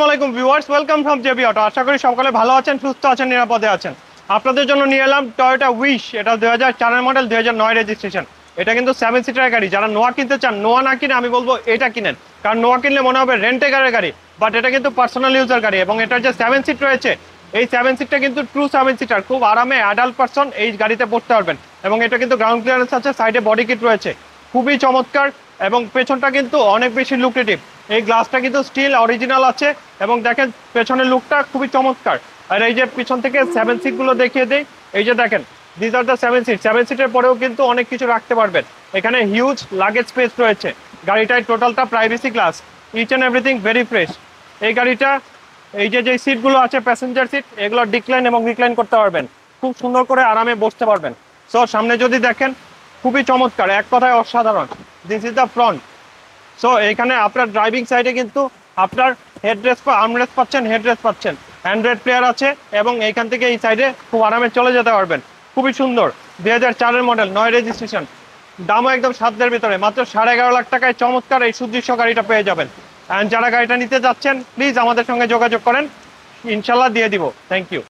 আসসালামু আলাইকুম viewers, welcome from JB auto. আশা করি সকলে ভালো আছেন, সুস্থ আছেন, নিরাপদে আছেন। আপনাদের জন্য নিয়ে এলাম টয়োটা উইশ। এটা 2004 মডেল, 2009 রেজিস্ট্রেশন। এটা কিন্তু 7 সিটার গাড়ি। যারা নোয়া কিনতে চান, নোয়া না কিনে আমি বলবো এটা কিনেন, কারণ নোয়া কিনলে মনে হবে রেন্টে গাড়ি, বাট এটা কিন্তু পার্সোনাল ইউজার গাড়ি। এবং এটার যে 7 সিট রয়েছে, এই 7 সিটটা কিন্তু ট্রু 7 সিটার। খুব আরামে অ্যাডাল্ট পারসন এই গাড়িতে বসতে পারবেন। এবং এটা কিন্তু গ্রাউন্ড ক্লিয়ারেন্স আছে, সাইডে বডি কিট রয়েছে, খুবই চমৎকার। এবং পেছনটা কিন্তু অনেক বেশি লুক্রেটিভ। এই গ্লাসটা কিন্তু স্টিল অরিজিনাল আছে। এবং দেখেন পেছনের লুকটা খুবই চমৎকার। আর এই যে পিছন থেকে 7 সিট গুলো দেখিয়ে দেই। এই যে দেখেন, দিস আর দ্য 7 সিট। 7 সিটের পরেও কিন্তু অনেক কিছু রাখতে পারবেন। এখানে হিউজ লাগেজ স্পেস রয়েছে। গাড়িটায় টোটালটা privacy glass, each and everything very fresh. এই গাড়িটা এই যে সিটগুলো আছে প্যাসেঞ্জার সিট, এগুলো ডিক্লাইন এবং রিক্লাইন করতে পারবেন, খুব সুন্দর করে আরামে বসতে পারবেন। সো সামনে যদি দেখেন, খুবই চমৎকার, এক কথায় অসাধারণ। This is the front. So এখানে আপনার ড্রাইভিং সাইডে কিন্তু আপনার হেডরেস্ট আর্মরেস্ট পাচ্ছেন, হেডরেস্ট পাচ্ছেন, অ্যান্ড্রয়েড প্লেয়ার আছে। এবং এইখান থেকে এই সাইডে খুব আরামে চলে যেতে পারবেন। খুবই সুন্দর, 2004 মডেল, 9 রেজিস্ট্রেশন। দামও একদম সাধ্যের ভিতরে, মাত্র 11.5 লাখ টাকায় চমৎকার এই সুদৃশ্য গাড়িটা পেয়ে যাবেন। অ্যান্ড যারা গাড়িটা নিতে যাচ্ছেন, প্লিজ আমাদের সঙ্গে যোগাযোগ করেন, ইনশাল্লাহ দিয়ে দিব। Thank you.